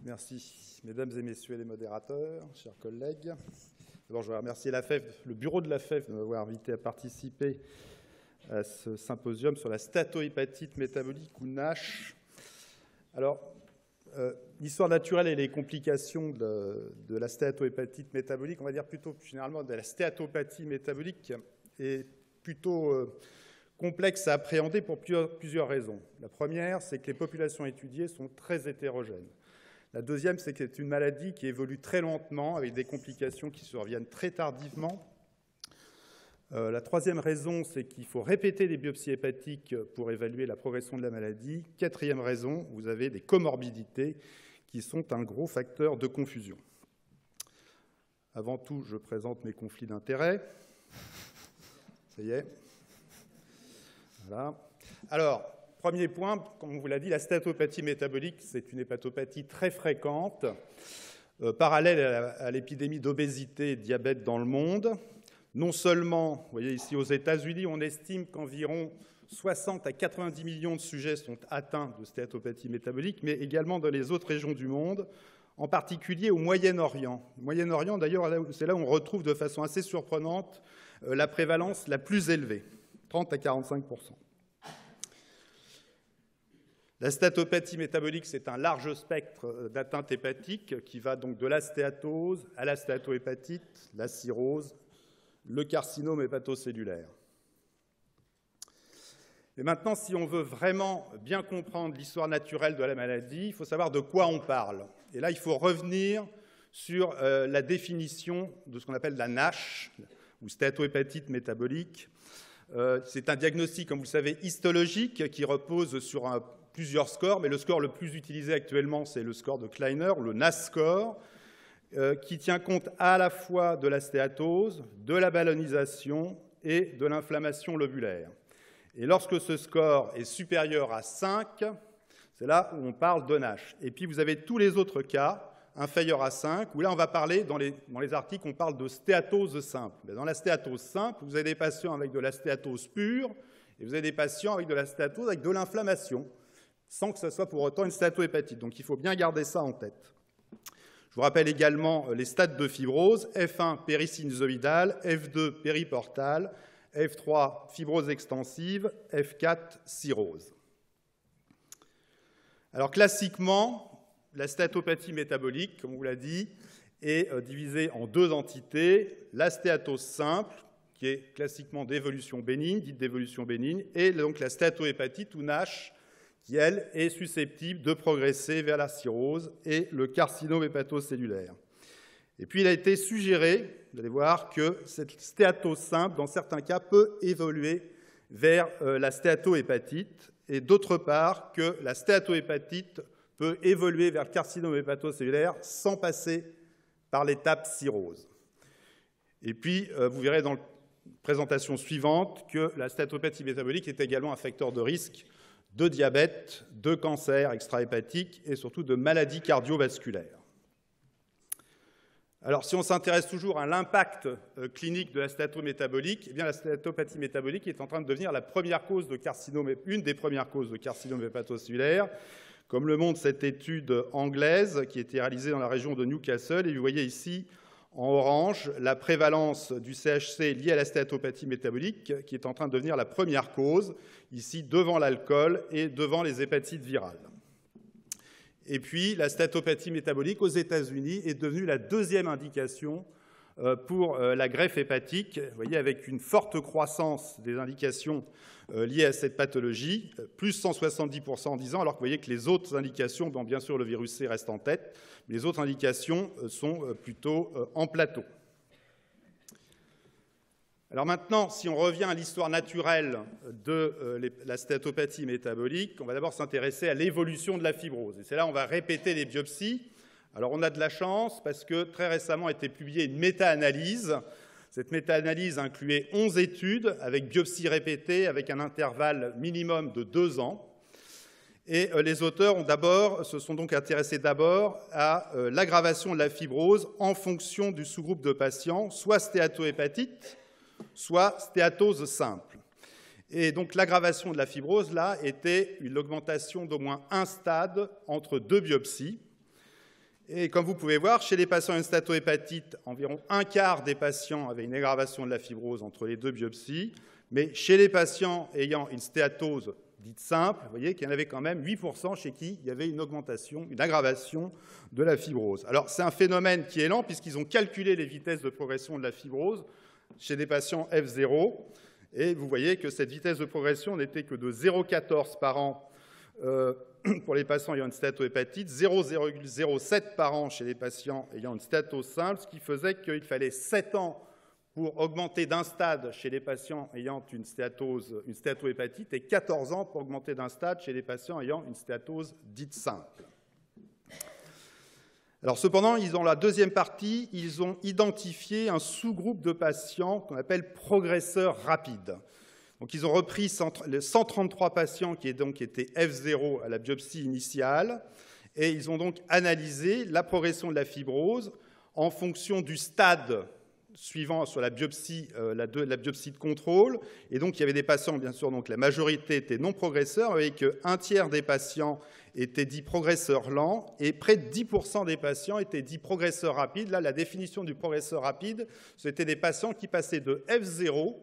Merci, mesdames et messieurs les modérateurs, chers collègues. D'abord, je voudrais remercier le bureau de la FEF de m'avoir invité à participer à ce symposium sur la stéatohépatite métabolique ou NASH. Alors, l'histoire naturelle et les complications de la stéatohépatite métabolique, on va dire plutôt généralement de la stéatopathie métabolique, est plutôt complexe à appréhender pour plusieurs raisons. La première, c'est que les populations étudiées sont très hétérogènes. La deuxième, c'est que c'est une maladie qui évolue très lentement, avec des complications qui surviennent très tardivement. La troisième raison, c'est qu'il faut répéter les biopsies hépatiques pour évaluer la progression de la maladie. Quatrième raison, vous avez des comorbidités qui sont un gros facteur de confusion. Avant tout, je présente mes conflits d'intérêts. Ça y est. Voilà. Alors, premier point, comme on vous l'a dit, la stéatopathie métabolique, c'est une hépatopathie très fréquente, parallèle à l'épidémie d'obésité et de diabète dans le monde. Non seulement, vous voyez ici aux États-Unis, on estime qu'environ 60 à 90 millions de sujets sont atteints de stéatopathie métabolique, mais également dans les autres régions du monde, en particulier au Moyen-Orient. Au Moyen-Orient, d'ailleurs, c'est là où on retrouve de façon assez surprenante la prévalence la plus élevée, 30 à 45%. La stéatopathie métabolique, c'est un large spectre d'atteintes hépatiques qui va donc de la stéatose à la stéatohépatite, la cirrhose, le carcinome hépatocellulaire. Et maintenant, si on veut vraiment bien comprendre l'histoire naturelle de la maladie, il faut savoir de quoi on parle. Et là, il faut revenir sur la définition de ce qu'on appelle la NASH, ou stéatohépatite métabolique. C'est un diagnostic, comme vous le savez, histologique qui repose sur plusieurs scores, mais le score le plus utilisé actuellement, c'est le score de Kleiner, le NAS score, qui tient compte à la fois de la stéatose, de la ballonisation et de l'inflammation lobulaire. Et lorsque ce score est supérieur à 5, c'est là où on parle de NASH. Et puis vous avez tous les autres cas inférieurs à 5, où là on va parler, dans les articles, on parle de stéatose simple. Mais dans la stéatose simple, vous avez des patients avec de la stéatose pure, et vous avez des patients avec de la stéatose avec de l'inflammation, sans que ce soit pour autant une stéatohépatite. Donc il faut bien garder ça en tête. Je vous rappelle également les stades de fibrose, F1 périsinusoïdale, F2 périportale, F3 fibrose extensive, F4 cirrhose. Alors classiquement, la stéatopathie métabolique, comme on vous l'a dit, est divisée en deux entités, la stéatose simple, qui est classiquement d'évolution bénigne, dite d'évolution bénigne, et donc la stéatohépatite ou NASH, qui, elle, est susceptible de progresser vers la cirrhose et le carcinome hépatocellulaire. Et puis, il a été suggéré, vous allez voir, que cette stéatose simple, dans certains cas, peut évoluer vers la stéatohépatite, et d'autre part, que la stéatohépatite peut évoluer vers le carcinome hépatocellulaire sans passer par l'étape cirrhose. Et puis, vous verrez dans la présentation suivante que la stéatopathie métabolique est également un facteur de risque de diabète, de cancer extrahépatique et surtout de maladies cardiovasculaires. Alors, si on s'intéresse toujours à l'impact clinique de la stéatométabolique, eh bien, la stéatopathie métabolique est en train de devenir la première cause de carcinome, une des premières causes de carcinome hépatocellulaire, comme le montre cette étude anglaise qui a été réalisée dans la région de Newcastle. Et vous voyez ici, en orange, la prévalence du CHC liée à la stéatopathie métabolique, qui est en train de devenir la première cause, ici devant l'alcool et devant les hépatites virales. Et puis, la stéatopathie métabolique aux États-Unis est devenue la deuxième indication pour la greffe hépatique, vous voyez, avec une forte croissance des indications liées à cette pathologie, plus 170% en 10 ans, alors que vous voyez que les autres indications, dont bien sûr le virus C reste en tête, mais les autres indications sont plutôt en plateau. Alors maintenant, si on revient à l'histoire naturelle de la stéatopathie métabolique, on va d'abord s'intéresser à l'évolution de la fibrose. Et c'est là où on va répéter les biopsies. Alors on a de la chance parce que très récemment a été publiée une méta-analyse. Cette méta-analyse incluait 11 études avec biopsies répétées avec un intervalle minimum de 2 ans. Et les auteurs se sont donc intéressés d'abord à l'aggravation de la fibrose en fonction du sous-groupe de patients, soit stéatohépatite, soit stéatose simple. Et donc l'aggravation de la fibrose, là, était une augmentation d'au moins un stade entre 2 biopsies. Et comme vous pouvez voir, chez les patients à une statohépatite, environ un quart des patients avaient une aggravation de la fibrose entre les deux biopsies. Mais chez les patients ayant une stéatose dite simple, vous voyez qu'il y en avait quand même 8% chez qui il y avait une augmentation, une aggravation de la fibrose. Alors c'est un phénomène qui est lent puisqu'ils ont calculé les vitesses de progression de la fibrose chez des patients F0. Et vous voyez que cette vitesse de progression n'était que de 0,14 par an pour les patients ayant une statohépatite, 0,07 par an chez les patients ayant une stéatose simple, ce qui faisait qu'il fallait 7 ans pour augmenter d'un stade chez les patients ayant une stéatohépatite et 14 ans pour augmenter d'un stade chez les patients ayant une stéatose dite simple. Alors cependant, dans la deuxième partie, ils ont identifié un sous-groupe de patients qu'on appelle progresseurs rapides. Donc ils ont repris les 133 patients qui étaient F0 à la biopsie initiale et ils ont donc analysé la progression de la fibrose en fonction du stade suivant sur la biopsie de contrôle. Et donc, il y avait des patients, bien sûr, donc la majorité étaient non progresseurs, avec un tiers des patients étaient dits progresseurs lents et près de 10% des patients étaient dits progresseurs rapides. Là, la définition du progresseur rapide, c'était des patients qui passaient de F0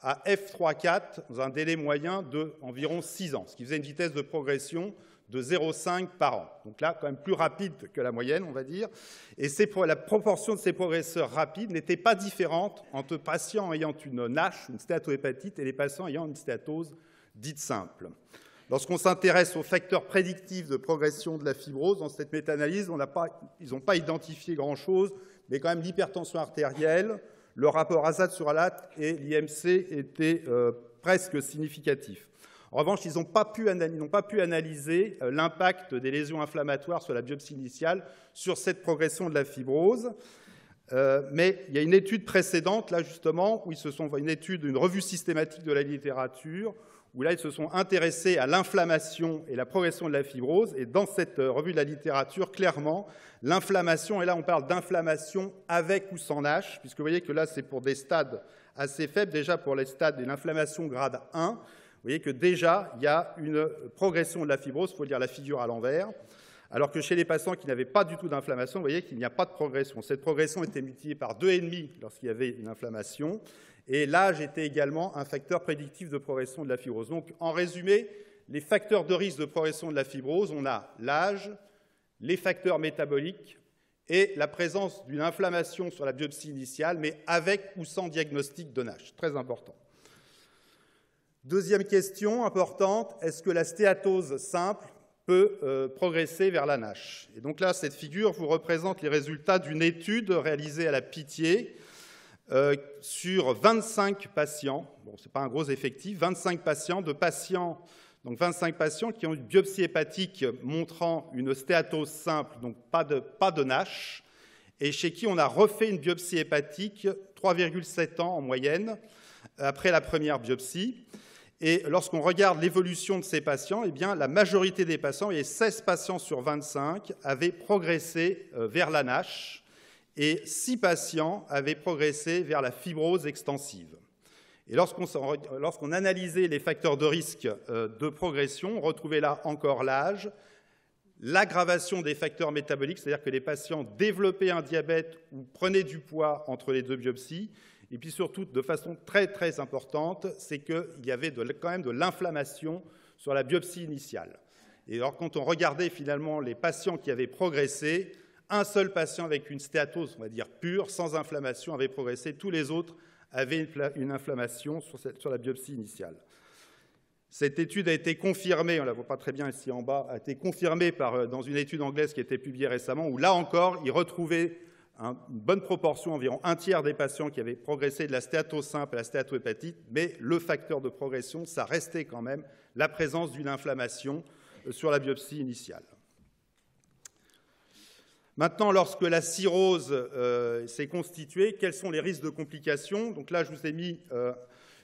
à F3-4 dans un délai moyen d'environ 6 ans, ce qui faisait une vitesse de progression de 0,5 par an. Donc là, quand même plus rapide que la moyenne, on va dire. Et la proportion de ces progresseurs rapides n'était pas différente entre patients ayant une NASH, une stéatohépatite, et les patients ayant une stéatose dite simple. Lorsqu'on s'intéresse aux facteurs prédictifs de progression de la fibrose, dans cette méta-analyse, ils n'ont pas identifié grand-chose, mais quand même l'hypertension artérielle, le rapport ASAT/ALAT et l'IMC étaient presque significatifs. En revanche, ils n'ont pas pu analyser l'impact des lésions inflammatoires sur la biopsie initiale sur cette progression de la fibrose. Mais il y a une étude précédente, là justement, où une revue systématique de la littérature, où là ils se sont intéressés à l'inflammation et la progression de la fibrose. Et dans cette revue de la littérature, clairement, l'inflammation, et là on parle d'inflammation avec ou sans NASH, puisque vous voyez que là c'est pour des stades assez faibles, déjà pour les stades de l'inflammation grade 1, vous voyez que déjà, il y a une progression de la fibrose, il faut lire la figure à l'envers, alors que chez les patients qui n'avaient pas du tout d'inflammation, vous voyez qu'il n'y a pas de progression. Cette progression était multipliée par 2,5 lorsqu'il y avait une inflammation, et l'âge était également un facteur prédictif de progression de la fibrose. Donc, en résumé, les facteurs de risque de progression de la fibrose, on a l'âge, les facteurs métaboliques et la présence d'une inflammation sur la biopsie initiale, mais avec ou sans diagnostic de NASH. Très important. Deuxième question importante, est-ce que la stéatose simple peut progresser vers la NASH? Et donc là, cette figure vous représente les résultats d'une étude réalisée à la Pitié sur 25 patients, bon, ce n'est pas un gros effectif, 25 patients qui ont une biopsie hépatique montrant une stéatose simple, donc pas de NASH, et chez qui on a refait une biopsie hépatique 3,7 ans en moyenne après la première biopsie. Et lorsqu'on regarde l'évolution de ces patients, eh bien, la majorité des patients, et 16 patients sur 25, avaient progressé vers la NASH et 6 patients avaient progressé vers la fibrose extensive. Et lorsqu'on analysait les facteurs de risque de progression, on retrouvait là encore l'âge, l'aggravation des facteurs métaboliques, c'est-à-dire que les patients développaient un diabète ou prenaient du poids entre les deux biopsies. Et puis surtout, de façon très très importante, c'est qu'il y avait quand même de l'inflammation sur la biopsie initiale. Et alors quand on regardait finalement les patients qui avaient progressé, un seul patient avec une stéatose, on va dire pure, sans inflammation, avait progressé. Tous les autres avaient une inflammation sur la biopsie initiale. Cette étude a été confirmée, on ne la voit pas très bien ici en bas, a été confirmée dans une étude anglaise qui a été publiée récemment, où là encore, ils retrouvaient une bonne proportion, environ un tiers des patients qui avaient progressé de la stéatose simple à la stéatohépatite, mais le facteur de progression, ça restait quand même la présence d'une inflammation sur la biopsie initiale. Maintenant, lorsque la cirrhose s'est constituée, quels sont les risques de complications? Donc là, je vous ai mis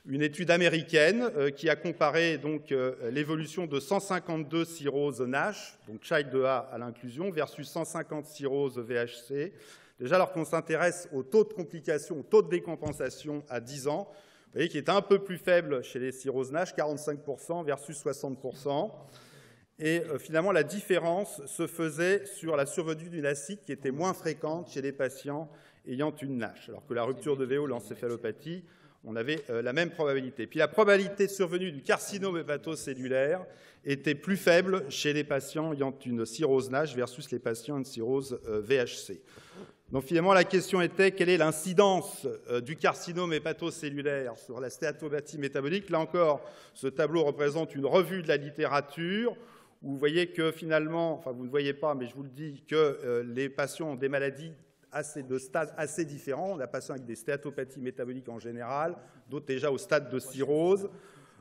une étude américaine qui a comparé donc l'évolution de 152 cirrhoses NASH, donc child de A à l'inclusion, versus 150 cirrhoses VHC. Déjà, alors qu'on s'intéresse au taux de complications, au taux de décompensation à 10 ans, vous voyez qu'il est un peu plus faible chez les cirrhoses NASH, 45% versus 60%. Et finalement, la différence se faisait sur la survenue d'une acide qui était moins fréquente chez les patients ayant une NASH, alors que la rupture de VO, l'encéphalopathie, on avait la même probabilité. Puis la probabilité de survenue du carcinome hépatocellulaire était plus faible chez les patients ayant une cirrhose NASH versus les patients ayant une cirrhose VHC. Donc finalement, la question était quelle est l'incidence du carcinome hépatocellulaire sur la stéatopathie métabolique. Là encore, ce tableau représente une revue de la littérature où vous voyez que finalement, enfin vous ne voyez pas, mais je vous le dis, que les patients ont des maladies de stades assez différents. On a patients avec des stéatopathies métaboliques en général, d'autres déjà au stade de cirrhose.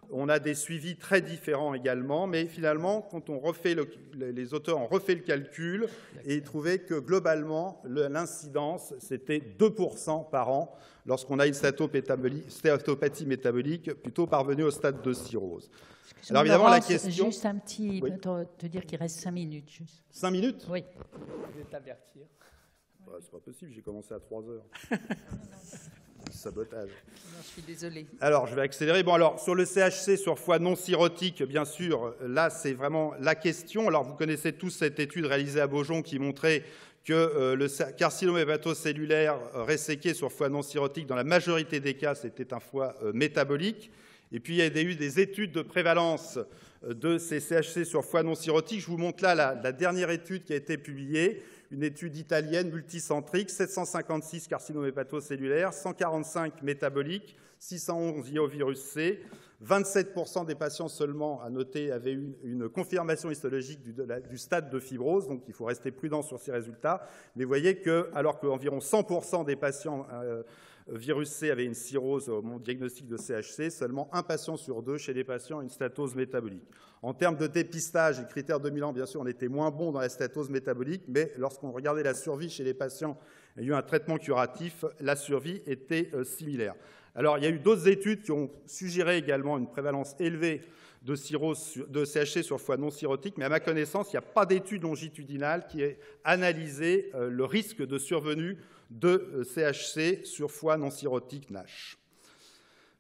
On a des suivis très différents également, mais finalement, quand on refait les auteurs ont refait le calcul et ils trouvaient que globalement, l'incidence, c'était 2% par an lorsqu'on a une stéatopathie métabolique plutôt parvenue au stade de cirrhose. Alors évidemment, la question... Juste un petit... Oui. Te dire qu'il reste 5 minutes. Juste. 5 minutes? Oui. Je vais t'avertir. C'est pas possible, j'ai commencé à 3 heures. Sabotage. Non, je suis désolée. Alors, je vais accélérer. Bon, alors, sur le CHC sur foie non cirrhotique, bien sûr, là, c'est vraiment la question. Alors, vous connaissez tous cette étude réalisée à Beaujon qui montrait que le carcinome hépatocellulaire resséqué sur foie non cirrhotique, dans la majorité des cas, c'était un foie métabolique. Et puis, il y a eu des études de prévalence de ces CHC sur foie non cirrhotique. Je vous montre là la dernière étude qui a été publiée, une étude italienne multicentrique, 756 carcinomes hépatocellulaires, 145 métaboliques, 611 iovirus C. 27% des patients seulement, à noter, avaient eu une confirmation histologique du stade de fibrose, donc il faut rester prudent sur ces résultats. Mais vous voyez que, alors qu'environ 100% des patients virus C avaient une cirrhose au diagnostic de CHC, seulement un patient sur 2 chez les patients a une stéatose métabolique. En termes de dépistage, les critères 2000 bien sûr, on était moins bon dans la stéatose métabolique, mais lorsqu'on regardait la survie chez les patients ayant eu un traitement curatif, la survie était similaire. Alors, il y a eu d'autres études qui ont suggéré également une prévalence élevée de CHC sur foie non cirrhotique, mais à ma connaissance, il n'y a pas d'étude longitudinale qui ait analysé le risque de survenue de CHC sur foie non cirrhotique NASH.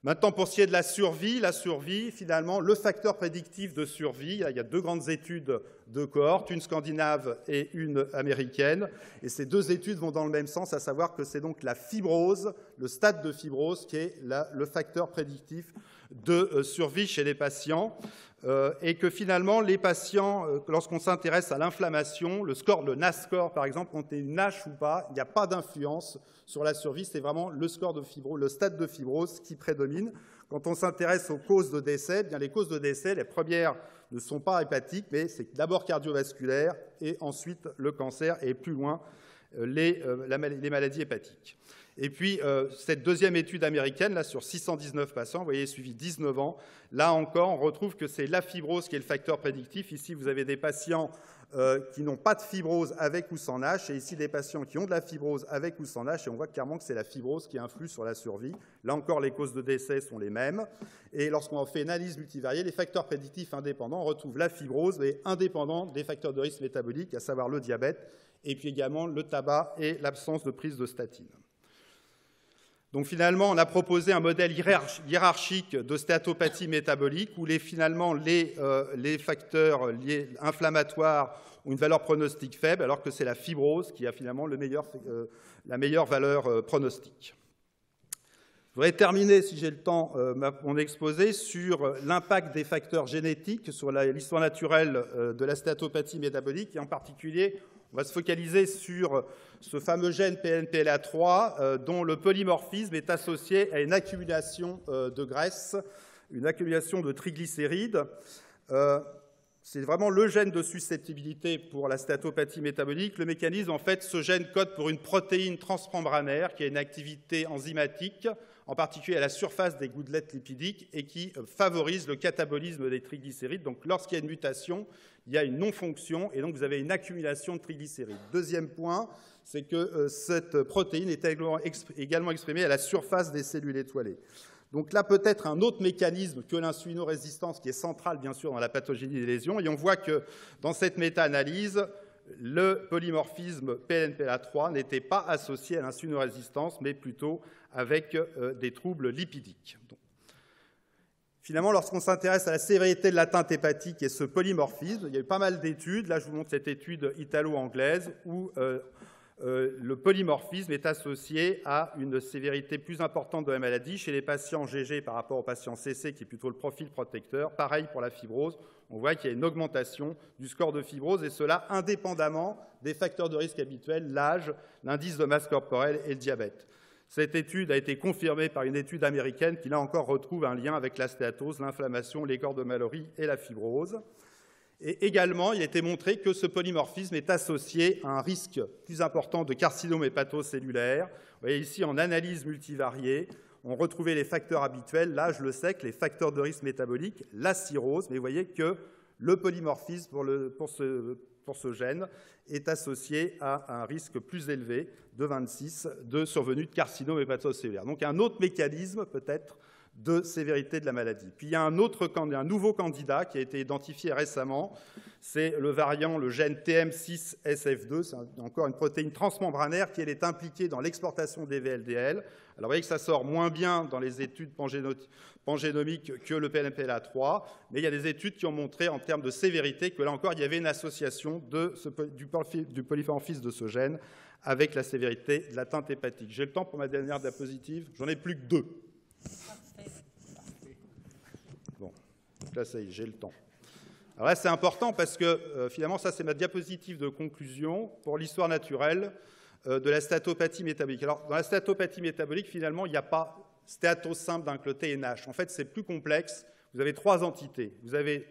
Maintenant, pour ce qui est de la survie, finalement, le facteur prédictif de survie, il y a 2 grandes études de cohorte, une scandinave et une américaine, et ces 2 études vont dans le même sens, à savoir que c'est donc la fibrose, le stade de fibrose, qui est le facteur prédictif de survie chez les patients, et que finalement, les patients, lorsqu'on s'intéresse à l'inflammation, le NAS score, par exemple, quand on est une NASH ou pas, il n'y a pas d'influence sur la survie, c'est vraiment le score de fibrose, le stade de fibrose qui prédomine. Quand on s'intéresse aux causes de décès, bien les causes de décès, les premières ne sont pas hépatiques, mais c'est d'abord cardiovasculaire et ensuite le cancer et plus loin les maladies hépatiques. Et puis, cette deuxième étude américaine, là, sur 619 patients, vous voyez, suivi 19 ans, là encore, on retrouve que c'est la fibrose qui est le facteur prédictif. Ici, vous avez des patients qui n'ont pas de fibrose avec ou sans NASH, et ici, des patients qui ont de la fibrose avec ou sans NASH, et on voit clairement que c'est la fibrose qui influe sur la survie. Là encore, les causes de décès sont les mêmes. Et lorsqu'on fait une analyse multivariée, les facteurs prédictifs indépendants, on retrouve la fibrose, mais indépendants des facteurs de risque métabolique, à savoir le diabète, et puis également le tabac et l'absence de prise de statine. Donc finalement, on a proposé un modèle hiérarchique de stéatopathie métabolique où finalement les facteurs inflammatoires ont une valeur pronostique faible, alors que c'est la fibrose qui a finalement la meilleure valeur pronostique. Je voudrais terminer, si j'ai le temps, mon exposé sur l'impact des facteurs génétiques sur l'histoire naturelle de la stéatopathie métabolique, et en particulier, on va se focaliser sur ce fameux gène PNPLA3 dont le polymorphisme est associé à une accumulation de graisse, une accumulation de triglycérides. C'est vraiment le gène de susceptibilité pour la stéatopathie métabolique. Le mécanisme, en fait, ce gène code pour une protéine transmembranaire qui a une activité enzymatique, en particulier à la surface des gouttelettes lipidiques, et qui favorise le catabolisme des triglycérides. Donc, lorsqu'il y a une mutation, il y a une non-fonction, et donc vous avez une accumulation de triglycérides. Deuxième point, c'est que cette protéine est également exprimée à la surface des cellules étoilées. Donc là, peut-être un autre mécanisme que l'insulinorésistance, qui est central, bien sûr, dans la pathogénie des lésions. Et on voit que dans cette méta-analyse, le polymorphisme PNPLA3 n'était pas associé à l'insulinorésistance, mais plutôt avec des troubles lipidiques. Donc, Finalement, lorsqu'on s'intéresse à la sévérité de l'atteinte hépatique et ce polymorphisme, il y a eu pas mal d'études. Là, je vous montre cette étude italo-anglaise où le polymorphisme est associé à une sévérité plus importante de la maladie chez les patients GG par rapport aux patients CC, qui est plutôt le profil protecteur. Pareil pour la fibrose, on voit qu'il y a une augmentation du score de fibrose, et cela indépendamment des facteurs de risque habituels, l'âge, l'indice de masse corporelle et le diabète. Cette étude a été confirmée par une étude américaine qui, là encore, retrouve un lien avec la stéatose, l'inflammation, les corps de Mallory et la fibrose. Et également, il a été montré que ce polymorphisme est associé à un risque plus important de carcinome hépatocellulaire. Vous voyez ici, en analyse multivariée, on retrouvait les facteurs habituels, l'âge, le sexe, les facteurs de risque métabolique, la cirrhose, mais vous voyez que le polymorphisme pour ce gène est associé à un risque plus élevé de 26 de survenue de carcinome hépatocellulaire. Donc un autre mécanisme peut-être de sévérité de la maladie. Puis il y a un nouveau candidat qui a été identifié récemment, c'est le variant, le gène TM6SF2, c'est encore une protéine transmembranaire qui elle, est impliquée dans l'exportation des VLDL. Alors vous voyez que ça sort moins bien dans les études pangénomiques que le PNPLA3, mais il y a des études qui ont montré en termes de sévérité que là encore il y avait une association du polymorphisme de ce gène avec la sévérité de l'atteinte hépatique. J'ai le temps pour ma dernière diapositive, j'en ai plus que 2. Bon, là, ça y est, j'ai le temps. Alors là, c'est important parce que, finalement, ça, c'est ma diapositive de conclusion pour l'histoire naturelle de la stéatopathie métabolique. Alors, dans la stéatopathie métabolique, finalement, il n'y a pas stéatose simple d'un côté et NASH. En fait, c'est plus complexe. Vous avez 3 entités. Vous avez,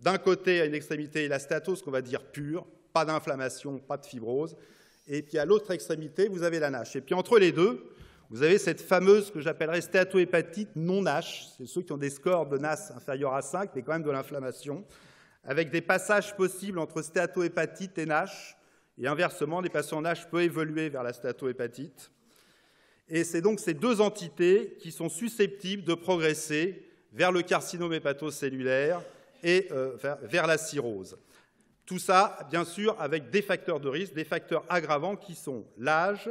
d'un côté, à une extrémité, la stéatose qu'on va dire pure, pas d'inflammation, pas de fibrose. Et puis, à l'autre extrémité, vous avez la NASH. Et puis, entre les deux, vous avez cette fameuse que j'appellerais stéatohépatite non-NASH. C'est ceux qui ont des scores de NAS inférieurs à 5, mais quand même de l'inflammation, avec des passages possibles entre stéatohépatite et NASH. Et inversement, les patients NASH peuvent évoluer vers la stéatohépatite. Et c'est donc ces 2 entités qui sont susceptibles de progresser vers le carcinome hépatocellulaire et vers la cirrhose. Tout ça, bien sûr, avec des facteurs de risque, des facteurs aggravants qui sont l'âge,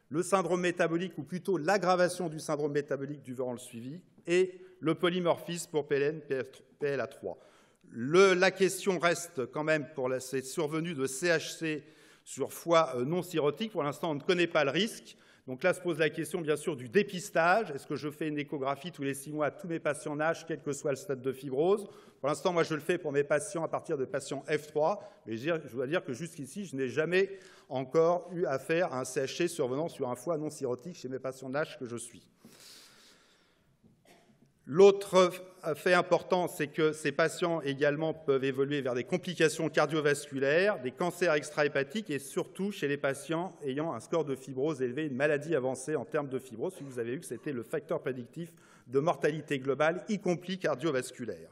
le syndrome métabolique, ou plutôt l'aggravation du syndrome métabolique durant le suivi, et le polymorphisme pour PLN, PLA3. La question reste quand même pour cette survenue de CHC sur foie non cirrhotique. Pour l'instant, on ne connaît pas le risque. Donc là se pose la question, bien sûr, du dépistage. Est-ce que je fais une échographie tous les 6 mois à tous mes patients NASH, quel que soit le stade de fibrose? Pour l'instant, moi, je le fais pour mes patients à partir de patients F3. Mais je dois dire que jusqu'ici, je n'ai jamais encore eu affaire à un CHC survenant sur un foie non cirrhotique chez mes patients NASH que je suis. L'autre fait important, c'est que ces patients également peuvent évoluer vers des complications cardiovasculaires, des cancers extra-hépatiques et surtout chez les patients ayant un score de fibrose élevé, une maladie avancée en termes de fibrose. Vous avez vu que c'était le facteur prédictif de mortalité globale, y compris cardiovasculaire.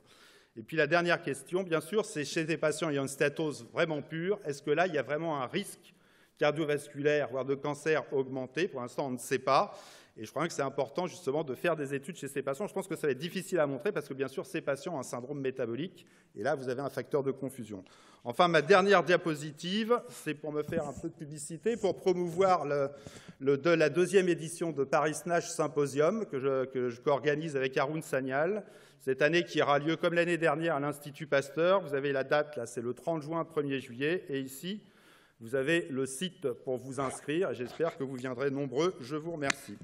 Et puis la dernière question, bien sûr, c'est chez des patients ayant une stéatose vraiment pure, est-ce que là, il y a vraiment un risque cardiovasculaire, voire de cancer augmenté? Pour l'instant, on ne sait pas. Et je crois que c'est important justement de faire des études chez ces patients. Je pense que ça va être difficile à montrer parce que bien sûr, ces patients ont un syndrome métabolique et là, vous avez un facteur de confusion. Enfin, ma dernière diapositive, c'est pour me faire un peu de publicité, pour promouvoir la 2e édition de Paris-NASH Symposium que je co-organise avec Haroun Sanyal. Cette année qui aura lieu comme l'année dernière à l'Institut Pasteur. Vous avez la date, là, c'est le 30 juin, 1er juillet. Et ici, vous avez le site pour vous inscrire. J'espère que vous viendrez nombreux. Je vous remercie.